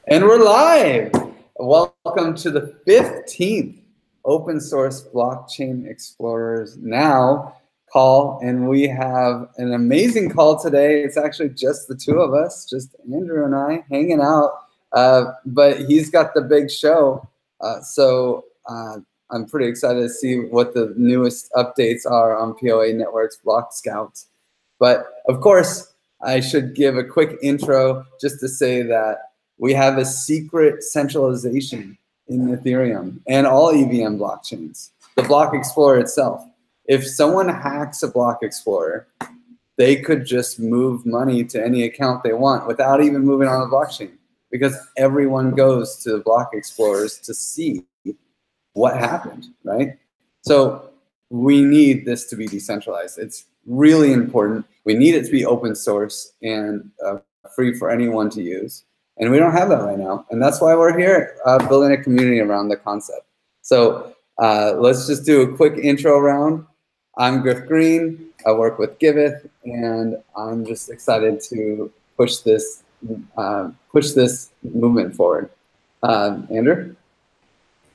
And we're live. Welcome to the 15th Open Source Blockchain Explorers Now call. And we have an amazing call today. It's actually just the two of us, just Andrew and I hanging out. But he's got the big show. I'm pretty excited to see what the newest updates are on POA Network's Block Scout. But of course, I should give a quick intro just to say that we have a secret centralization in Ethereum and all EVM blockchains, the Block Explorer itself. If someone hacks a Block Explorer, they could just move money to any account they want without even moving on the blockchain, because everyone goes to the Block Explorers to see what happened, right? So we need this to be decentralized. It's really important. We need it to be open source and free for anyone to use. And we don't have that right now. And that's why we're here building a community around the concept. So let's just do a quick intro round. I'm Griff Green. I work with Giveth, and I'm just excited to push this movement forward. Andrew?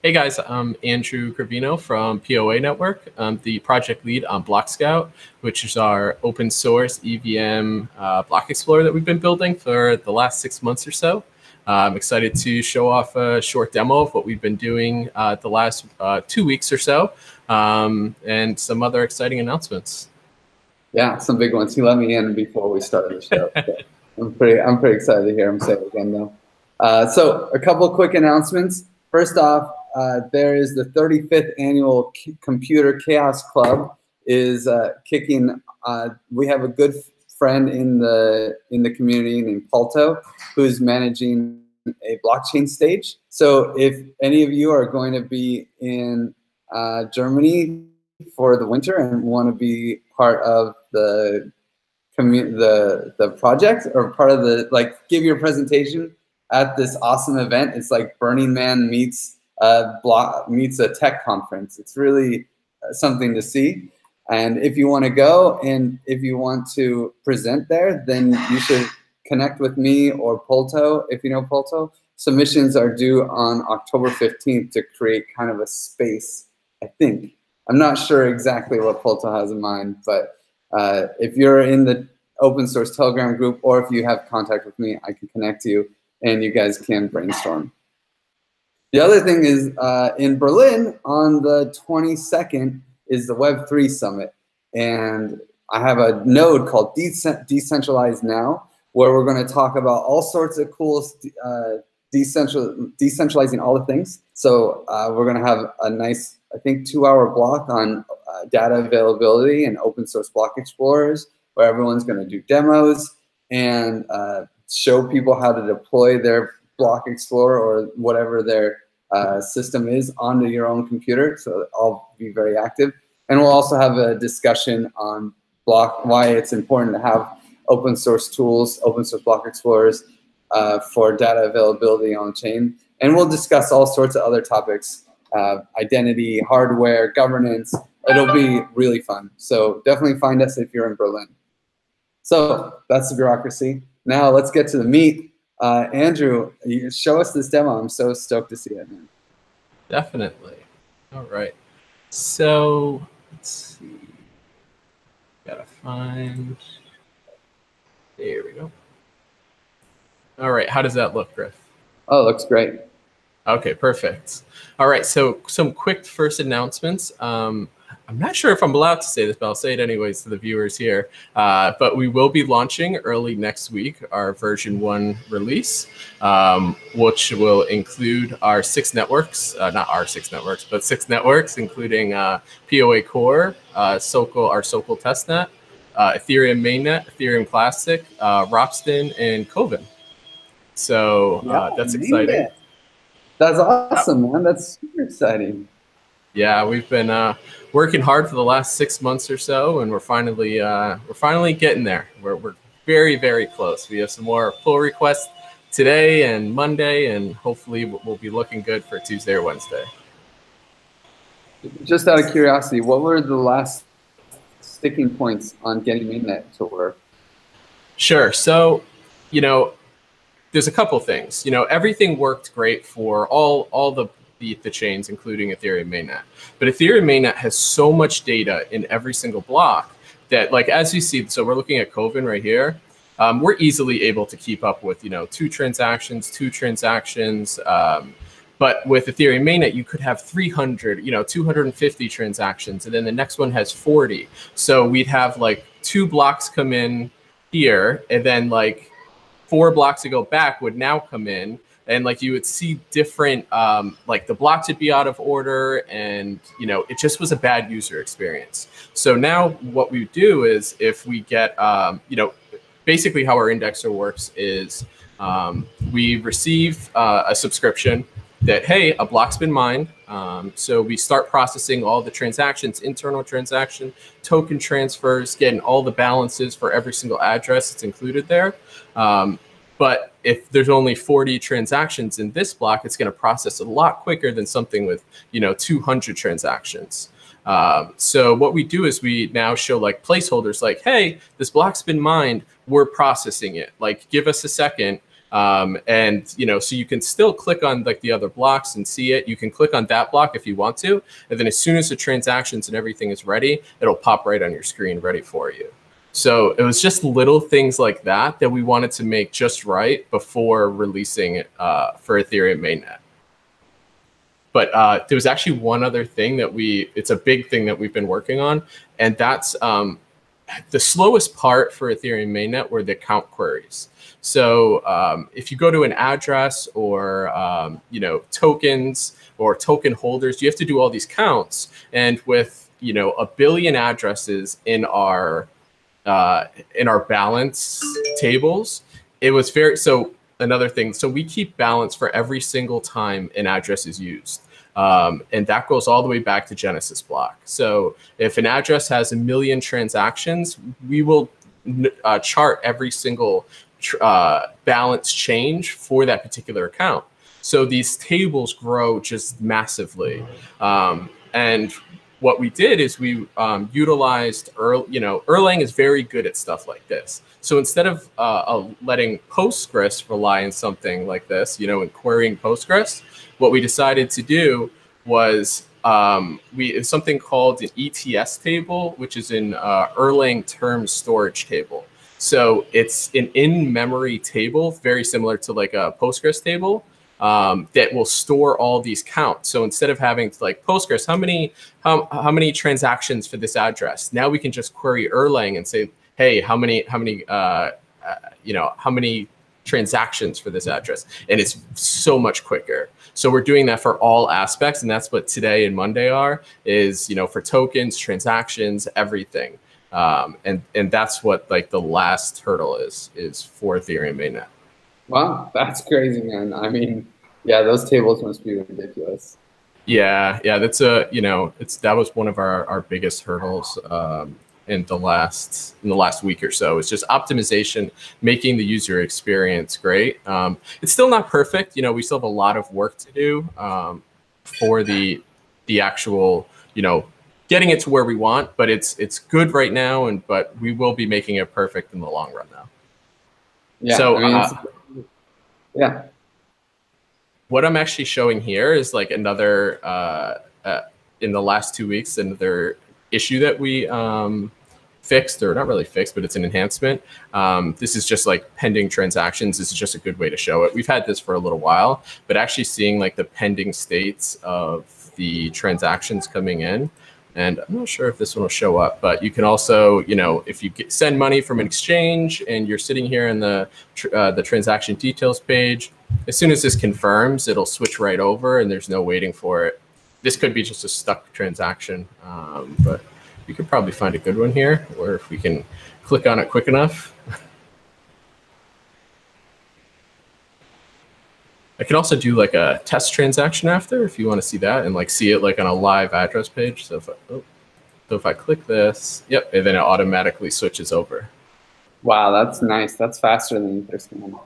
Hey guys, I'm Andrew Gravino from POA Network. I'm the project lead on Block Scout, which is our open source EVM block explorer that we've been building for the last 6 months or so. I'm excited to show off a short demo of what we've been doing the last 2 weeks or so, and some other exciting announcements. Yeah, some big ones. You let me in before we started the show. I'm pretty excited to hear him say it again, though. So a couple quick announcements. First off, there is the 35th annual Computer Chaos Club is kicking. We have a good friend in the community named Palto, who's managing a blockchain stage. So if any of you are going to be in Germany for the winter and want to be part of the project, or part of the, give your presentation at this awesome event. It's like Burning Man meets a tech conference. It's really something to see. And if you want to go and if you want to present there, then you should connect with me or Polto, if you know Polto. Submissions are due on October 15th to create kind of a space, I think. I'm not sure exactly what Polto has in mind, but if you're in the open source Telegram group, or if you have contact with me, I can connect you and you guys can brainstorm. The other thing is in Berlin on the 22nd is the Web3 Summit. And I have a node called Decentralize Now, where we're going to talk about all sorts of cool decentralizing all the things. So we're going to have a nice, I think, 2-hour block on data availability and open source block explorers, where everyone's going to do demos and show people how to deploy their block explorer or whatever their system is onto your own computer. So I'll be very active. And we'll also have a discussion on why it's important to have open source tools, open source block explorers for data availability on chain. And we'll discuss all sorts of other topics, identity, hardware, governance. It'll be really fun. So definitely find us if you're in Berlin. So that's the bureaucracy. Now let's get to the meat. Andrew, you show us this demo. I'm so stoked to see it, man. Definitely. All right. So let's see. Gotta find. There we go. All right. How does that look, Griff? Oh, it looks great. Okay, perfect. All right. So some quick first announcements. I'm not sure if I'm allowed to say this, but I'll say it anyways to the viewers here. But we will be launching early next week our version 1 release, which will include our 6 networks, not our 6 networks, but 6 networks, including POA Core, SOOOOO, our SOOOOO testnet, Ethereum mainnet, Ethereum Classic, Ropsten, and Coven. So that's exciting. That's awesome, man. That's super exciting. Yeah, we've been working hard for the last 6 months or so, and we're finally getting there. We're very, very close. We have some more pull requests today and Monday, and hopefully we'll be looking good for Tuesday or Wednesday. Just out of curiosity, what were the last sticking points on getting mainnet to work? Sure. So, there's a couple things. You know, everything worked great for all the chains, including Ethereum mainnet. But Ethereum mainnet has so much data in every single block that, like, as you see, so we're looking at Coven right here. We're easily able to keep up with, you know, two transactions. But with Ethereum mainnet, you could have 300, you know, 250 transactions, and then the next one has 40. So we'd have like 2 blocks come in here, and then like 4 blocks to go back would now come in. And like you would see different, like the blocks would be out of order, and you know, it just was a bad user experience. So now what we do is, if we get, you know, basically how our indexer works is we receive a subscription that, hey, a block's been mined. So we start processing all the transactions, internal transaction, token transfers, getting all the balances for every single address that's included there. But if there's only 40 transactions in this block, it's going to process a lot quicker than something with, you know, 200 transactions. So what we do is we now show like placeholders like, hey, this block's been mined, we're processing it. Like, give us a second. And, you know, so you can still click on like the other blocks and see it. You can click on that block if you want to. And then as soon as the transactions and everything is ready, it'll pop right on your screen ready for you. So it was just little things like that that we wanted to make just right before releasing it for Ethereum mainnet. But there was actually one other thing that it's a big thing that we've been working on, and that's the slowest part for Ethereum mainnet were the count queries. So if you go to an address or you know, tokens or token holders, you have to do all these counts. And with, you know, 1 billion addresses in our balance tables, it was very, so another thing, so we keep balance for every single time an address is used. And that goes all the way back to Genesis block. So if an address has 1 million transactions, we will chart every single balance change for that particular account. So these tables grow just massively. And what we did is we utilized, you know, Erlang is very good at stuff like this. So instead of letting Postgres rely on something like this, you know, and querying Postgres, what we decided to do was it's something called an ETS table, which is an Erlang term storage table. So it's an in-memory table, very similar to like a Postgres table, that will store all these counts. So instead of having to like Postgres, how many transactions for this address? Now we can just query Erlang and say, hey, how many transactions for this address? And it's so much quicker. So we're doing that for all aspects, and that's what today and Monday is, you know, for tokens, transactions, everything. And that's what like the last hurdle is for Ethereum mainnet. Wow, that's crazy, man. I mean, yeah, those tables must be ridiculous. Yeah, that's that was one of our biggest hurdles in the last week or so. It's just optimization, making the user experience great. It's still not perfect. You know, we still have a lot of work to do for the actual, you know, getting it to where we want, but it's good right now, but we will be making it perfect in the long run now. Yeah. So I mean, yeah. What I'm actually showing here is like another in the last 2 weeks, another issue that we fixed, or not really fixed, but it's an enhancement. This is just like pending transactions. This is just a good way to show it. We've had this for a little while, but actually seeing like the pending states of the transactions coming in. And I'm not sure if this one will show up, but you can also, you know, if you send money from an exchange and you're sitting here in the transaction details page, as soon as this confirms, it'll switch right over and there's no waiting for it. This could be just a stuck transaction, but you could probably find a good one here, or if we can click on it quick enough. I can also do like a test transaction after, if you want to see that and like see it like on a live address page. So if I click this, yep, and then it automatically switches over. Wow, that's nice. That's faster than Etherscope.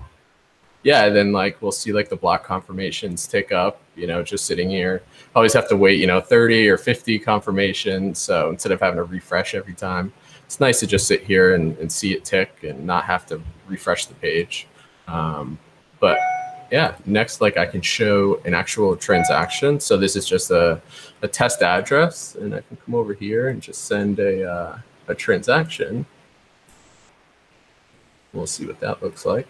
Yeah, and then like we'll see like the block confirmations tick up, you know, just sitting here. Always have to wait, you know, 30 or 50 confirmations. So instead of having to refresh every time, it's nice to just sit here and see it tick and not have to refresh the page. But yeah, next, like I can show an actual transaction. So this is just a test address, and I can come over here and just send a transaction. We'll see what that looks like.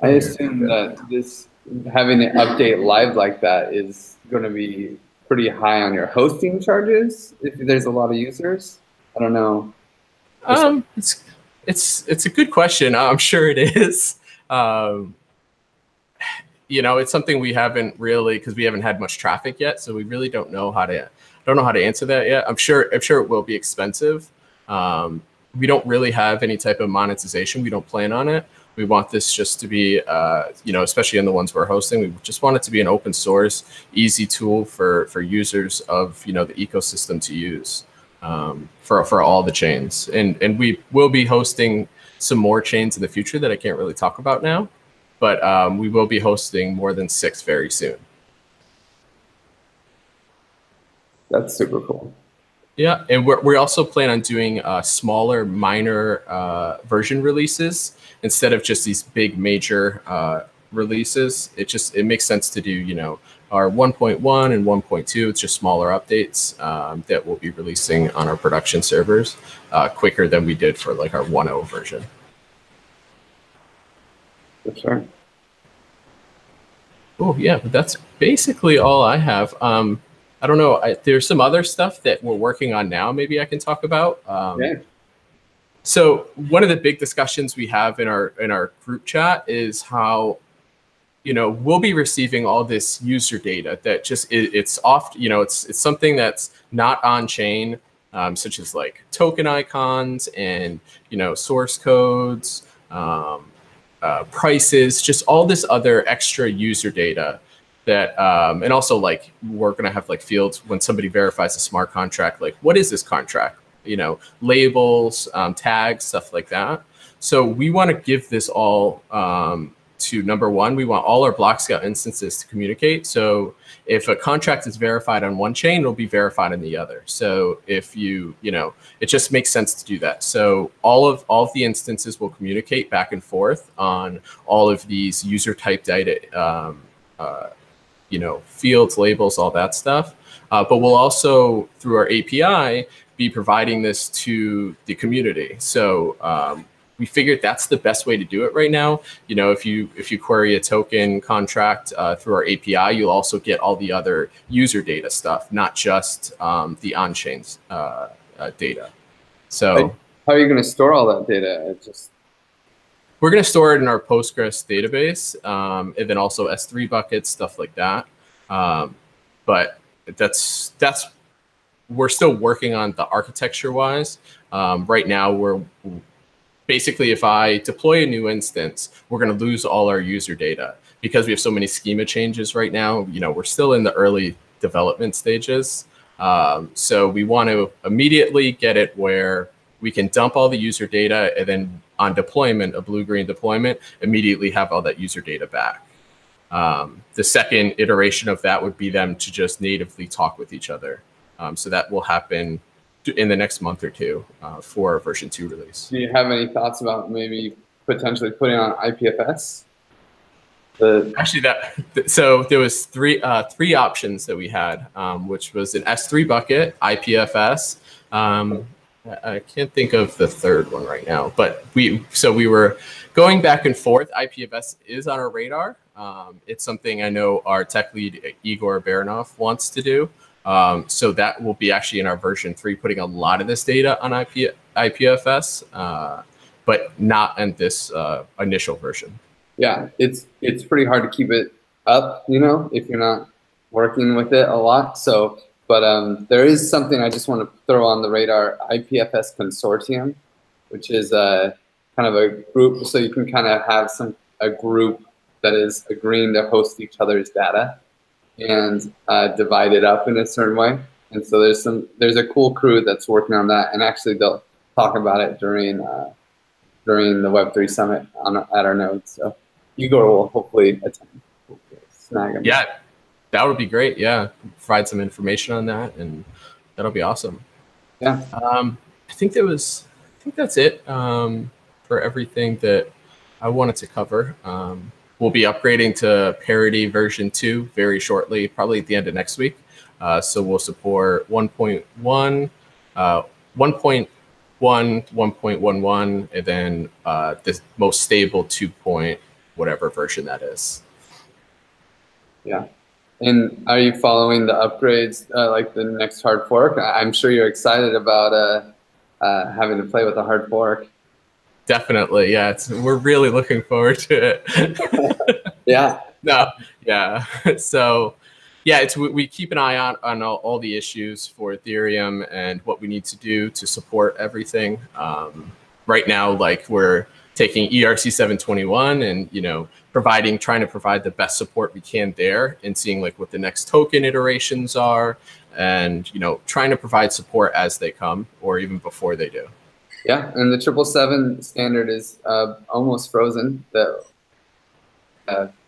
I assume that this having it update live like that is going to be pretty high on your hosting charges if there's a lot of users. I don't know. It's a good question. I'm sure it is. You know, it's something we haven't really, because we haven't had much traffic yet, so we really don't know how to answer that yet. I'm sure it will be expensive. We don't really have any type of monetization. We don't plan on it. We want this just to be, you know, especially in the ones we're hosting, we just want it to be an open source, easy tool for users of, you know, the ecosystem to use for all the chains. And we will be hosting some more chains in the future that I can't really talk about now, but we will be hosting more than 6 very soon. That's super cool. Yeah, and we also plan on doing smaller, minor version releases instead of just these big, major releases. It makes sense to do, you know, our 1.1 and 1.2. It's just smaller updates that we'll be releasing on our production servers quicker than we did for like our 1.0 version. For sure. Oh yeah, but that's basically all I have. I don't know. There's some other stuff that we're working on now. Maybe I can talk about. Yeah. So one of the big discussions we have in our group chat is how, you know, we'll be receiving all this user data that just it's off. You know, it's something that's not on chain, such as like token icons and, you know, source codes, prices, just all this other extra user data. That and also like we're gonna have like fields when somebody verifies a smart contract, like what is this contract? You know, labels, tags, stuff like that. So we want to give this all to number one. We want all our BlockScout instances to communicate. So if a contract is verified on one chain, it'll be verified on the other. So if you know, it just makes sense to do that. So all of the instances will communicate back and forth on all of these user type data. You know, fields, labels, all that stuff. But we'll also, through our API, be providing this to the community. So we figured that's the best way to do it right now. You know, if you query a token contract through our API, you'll also get all the other user data stuff, not just the on-chain data. So how are you going to store all that data? We're going to store it in our Postgres database, and then also S3 buckets, stuff like that. But we're still working on the architecture-wise. Right now, we're basically, if I deploy a new instance, we're going to lose all our user data because we have so many schema changes right now. You know, we're still in the early development stages. So we want to immediately get it where we can dump all the user data and then on deployment, a blue-green deployment, immediately have all that user data back. The second iteration of that would be them to just natively talk with each other. So that will happen in the next month or two for version 2 release. Do you have any thoughts about maybe potentially putting on IPFS? Actually, so there was three options that we had, which was an S3 bucket, IPFS. I can't think of the third one right now, but we were going back and forth. IPFS is on our radar. It's something I know our tech lead, Igor Baranov, wants to do. So that will be actually in our version 3, putting a lot of this data on IPFS, but not in this initial version. Yeah, it's pretty hard to keep it up, you know, if you're not working with it a lot. So. But there is something I just want to throw on the radar, IPFS Consortium, which is kind of a group. So you can kind of have a group that is agreeing to host each other's data and divide it up in a certain way. And so there's a cool crew that's working on that. And actually they'll talk about it during the Web3 Summit at our node. So Igor will hopefully attend. Snag him. Yeah. That would be great. Yeah, provide some information on that, and That'll be awesome. Yeah. I think that's it for everything that I wanted to cover. We'll be upgrading to parity version 2 very shortly, probably at the end of next week. So we'll support 1.1, 1.1, 1.11, and then the most stable 2. Whatever version that is. Yeah. And are you following the upgrades, like the next hard fork? I'm sure you're excited about having to play with a hard fork. Definitely, yeah. We're really looking forward to it. Yeah. No, yeah. So, yeah, we keep an eye out on all the issues for Ethereum and what we need to do to support everything. Right now, like we're taking ERC 721 and trying to provide the best support we can there, and seeing like what the next token iterations are, and trying to provide support as they come or even before they do. Yeah, and the 777 standard is almost frozen. The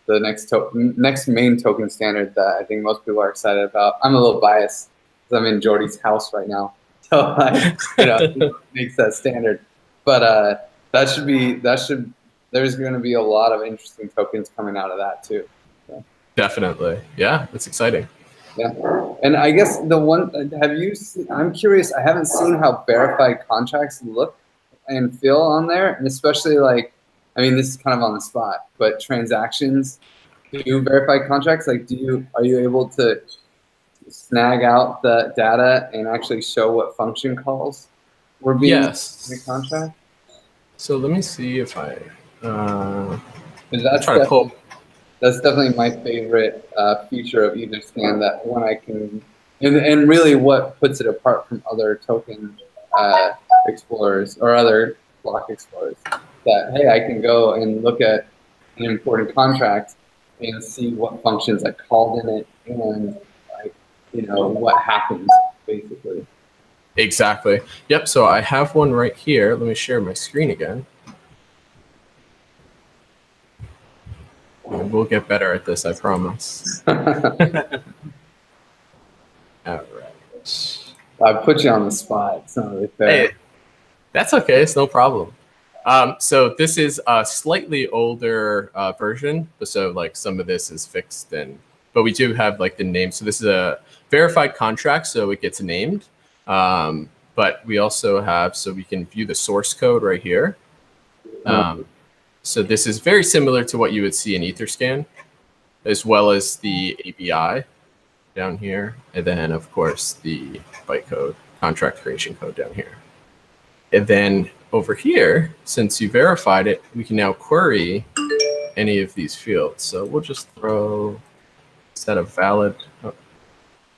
next main token standard that I think most people are excited about. I'm a little biased because I'm in Jordy's house right now, so he makes that standard. But there's going to be a lot of interesting tokens coming out of that too. So. Definitely, yeah, that's exciting. Yeah, and I guess I'm curious. I haven't seen how verified contracts look and feel on there, and especially like, I mean, this is kind of on the spot, but transactions do verified contracts. Like, are you able to snag out the data and actually show what function calls were being used in the contract? So let me see if I that's definitely my favorite feature of Etherscan, that when I can, and really what puts it apart from other token explorers or other block explorers, that, hey, I can go and look at an important contract and see what functions I called in it and what happens basically. Exactly. Yep. So I have one right here. Let me share my screen again. We'll get better at this, I promise. All right. I put you on the spot. It's not really fair. Hey, that's okay. It's no problem. So this is a slightly older version. So like some of this is fixed, but we do have like the name. So this is a verified contract, so it gets named. But we also have, so we can view the source code right here. So this is very similar to what you would see in Etherscan, as well as the API down here. And then, of course, the bytecode, contract creation code down here. And then over here, since you verified it, we can now query any of these fields. So we'll just throw set of valid. Oh,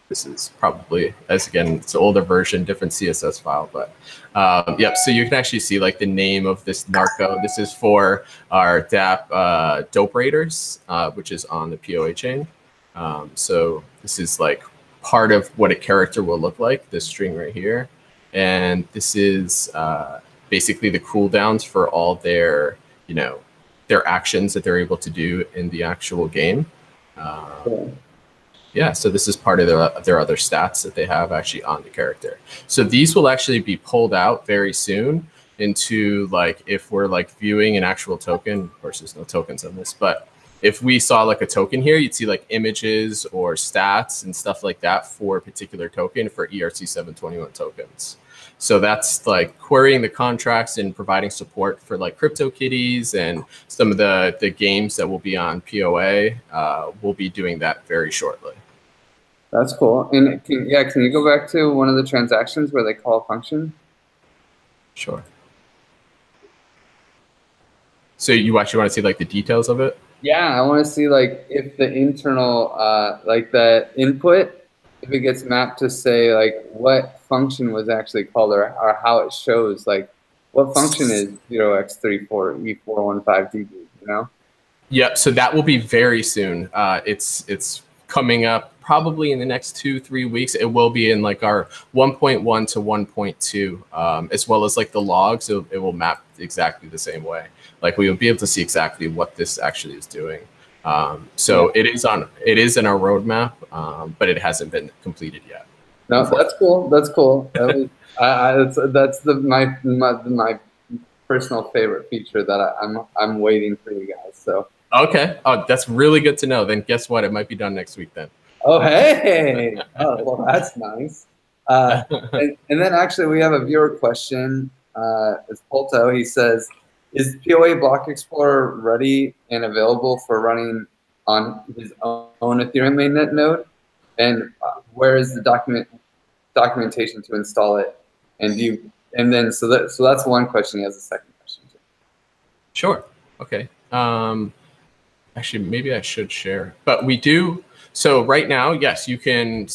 this is probably, as again, it's an older version, different CSS file, but yep. So you can actually see like the name of this narco. This is for our DApp dope raiders, which is on the POA chain. So this is like part of what a character will look like, this string right here. And this is basically the cooldowns for all their, their actions that they're able to do in the actual game. Yeah, so this is part of their other stats that they have actually on the character. So these will actually be pulled out very soon into like, if we're like viewing an actual token, of course there's no tokens on this, but if we saw like a token here, you'd see like images or stats and stuff like that for a particular token for ERC 721 tokens. So that's like querying the contracts and providing support for like CryptoKitties and some of the games that will be on POA. We'll be doing that very shortly. That's cool. And can you go back to one of the transactions where they call a function? Sure. So you actually want to see like the details of it? Yeah, I want to see like if the internal, like the input, if it gets mapped to say like what function was actually called, or how it shows like what function is 0x34E415DB, Yep. So that will be very soon. It's coming up probably in the next 2-3 weeks. It will be in like our 1.1 to 1.2, as well as like the logs. It will map exactly the same way. Like we will be able to see exactly what this actually is doing. So it is in our roadmap, but it hasn't been completed yet. No, that's cool. That's cool. That was, that's my personal favorite feature that I'm waiting for you guys. So okay, oh, that's really good to know. Then guess what? It might be done next week then. oh hey, oh well, that's nice. And then actually we have a viewer question. It's Polto. He says, "Is POA Block Explorer ready and available for running on his own Ethereum mainnet node? And where is the documentation to install it? And then so that's one question. He has a second question too. Sure. Okay. Actually, maybe I should share, but we do. So right now, yes, you can,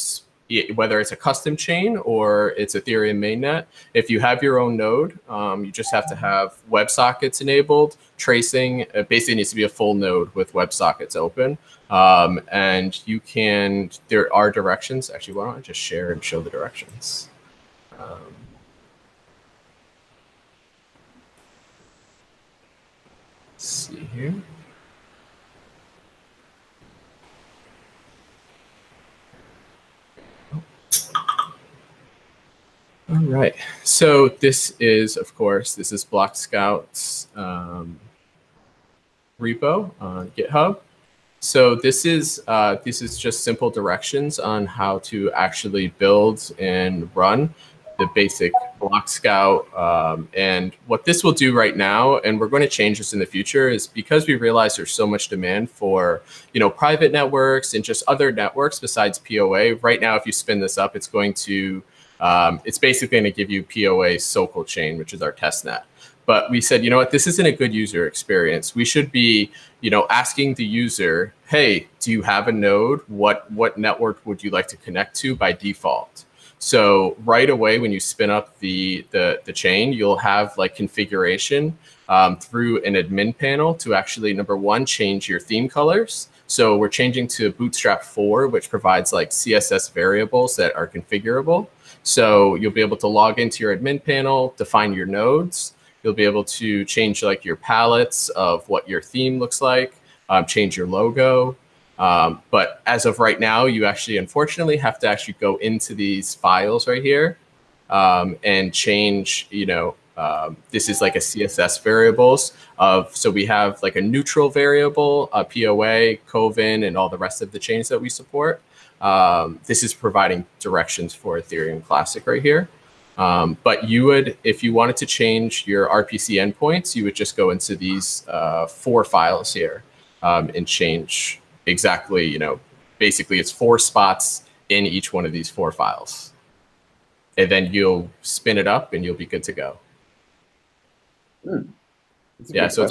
whether it's a custom chain or it's Ethereum mainnet, if you have your own node, you just have to have WebSockets enabled, tracing. It basically needs to be a full node with WebSockets open. And you can, there are directions. Actually, why don't I just share and show the directions? Let's see here. All right, so this is, of course, this is Block Scout's repo on GitHub. So this is just simple directions on how to actually build and run the basic Block Scout. And what this will do right now, and we're going to change this in the future, is because we realize there's so much demand for, you know, private networks and just other networks besides POA. Right now, if you spin this up, it's going to it's basically going to give you POA SOOOOO chain, which is our test net. But we said, you know what, this isn't a good user experience. We should be, you know, asking the user, hey, do you have a node? What network would you like to connect to by default? So right away, when you spin up the chain, you'll have like configuration through an admin panel to actually, number one, change your theme colors. So we're changing to Bootstrap 4, which provides like CSS variables that are configurable. So you'll be able to log into your admin panel, define your nodes. You'll be able to change like your palettes of what your theme looks like, change your logo. But as of right now, you actually, unfortunately, have to actually go into these files right here and change, you know, this is like a CSS variables of, so we have like a neutral variable, a POA, Coven, and all the rest of the chains that we support. This is providing directions for Ethereum Classic right here. But you would, if you wanted to change your RPC endpoints, you would just go into these 4 files here and change exactly, you know, basically it's 4 spots in each one of these 4 files. And then you'll spin it up and you'll be good to go. Yeah, so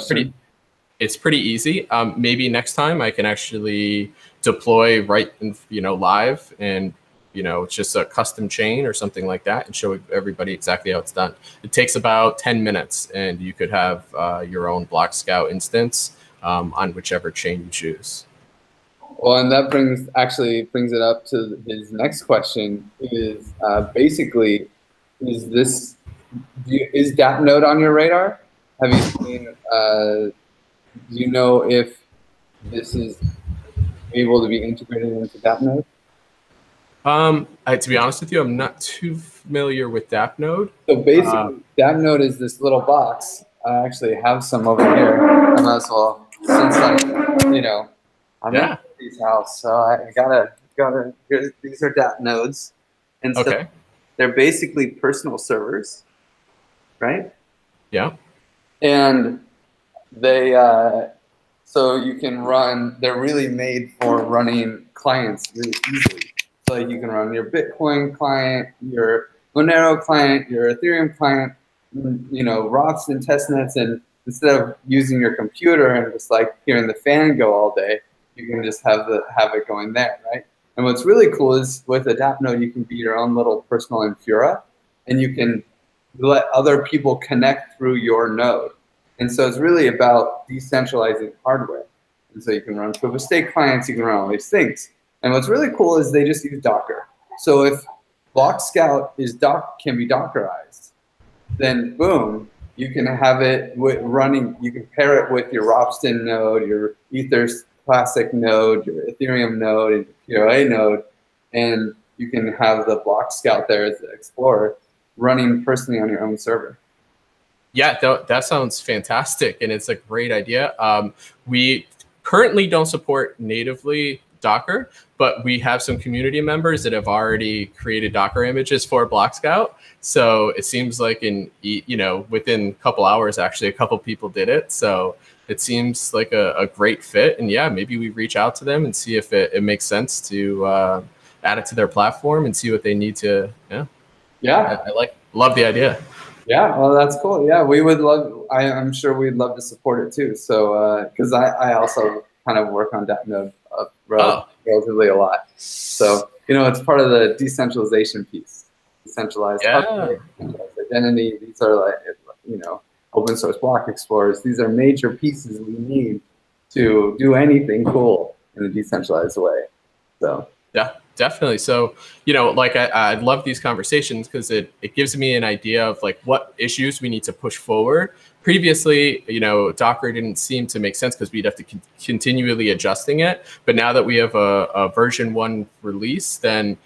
it's pretty easy. Maybe next time I can actually deploy right in, you know, live, and you know, it's just a custom chain or something like that, and show everybody exactly how it's done. It takes about 10 minutes, and you could have your own Block Scout instance on whichever chain you choose. Well, and that actually brings it up to his next question. Is basically, is DAppNode on your radar? Have you seen? Do you know if this is able to be integrated into DAppNode? To be honest with you, I'm not too familiar with DAppNode. So basically, DAppNode is this little box. I actually have some over here. I might as well, since I'm, you know, I'm in his house, so I gotta. These are DAppNodes, and so they're basically personal servers, right? Yeah. And they, so you can run. They're really made for running clients really easily. So you can run your Bitcoin client, your Monero client, your Ethereum client, you know, ROPs and testnets, and instead of using your computer and just like hearing the fan go all day, you can just have it going there, right? And what's really cool is with a DAppNode, you can be your own little personal Infura, and you can let other people connect through your node. And so it's really about decentralizing hardware. And so you can run proof of stake clients, you can run all these things. And what's really cool is they just use Docker. So if Block Scout can be Dockerized, then boom, you can have it running. You can pair it with your Ropsten node, your Ether Classic node, your Ethereum node, and your POA node, and you can have the block scout there as the explorer running personally on your own server. Yeah, that sounds fantastic, and it's a great idea. We currently don't support natively Docker, but we have some community members that have already created Docker images for Block Scout. So it seems like within a couple hours, actually, a couple people did it. So it seems like a great fit. And yeah, maybe we reach out to them and see if it makes sense to add it to their platform and see what they need to. Yeah, I love the idea. Yeah, well, that's cool. Yeah, we would love. I'm sure we'd love to support it too. So, because I also kind of work on .node relatively a lot. So, it's part of the decentralization piece, decentralized identity. These are like, open source block explorers. These are major pieces we need to do anything cool in a decentralized way. So. Yeah, definitely. So, I love these conversations because it gives me an idea of like what issues we need to push forward. Previously, Docker didn't seem to make sense because we'd have to continually adjusting it. But now that we have a version 1 release, then,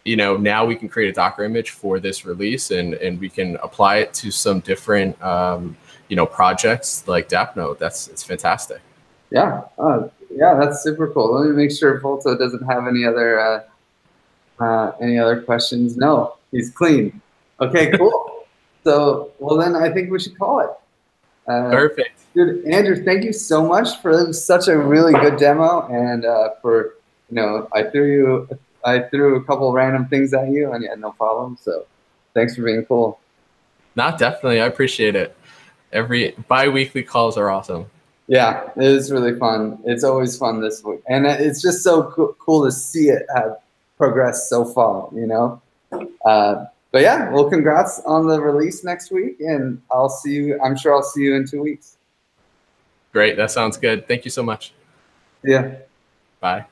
now we can create a Docker image for this release and we can apply it to some different, projects like DAppNode. It's fantastic. Yeah. Yeah, that's super cool. Let me make sure Volto doesn't have any other questions. No, he's clean. Okay, cool. So, well, then I think we should call it. Perfect. Dude, Andrew, thank you so much for such a really good demo, and for I threw a couple random things at you, and you had no problem. So, thanks for being cool. Not definitely. I appreciate it. Every bi-weekly calls are awesome. Yeah, it is really fun. It's always fun this week. And it's just so cool to see it have progressed so far, But yeah, well, congrats on the release next week. And I'm sure I'll see you in 2 weeks. Great. That sounds good. Thank you so much. Yeah. Bye.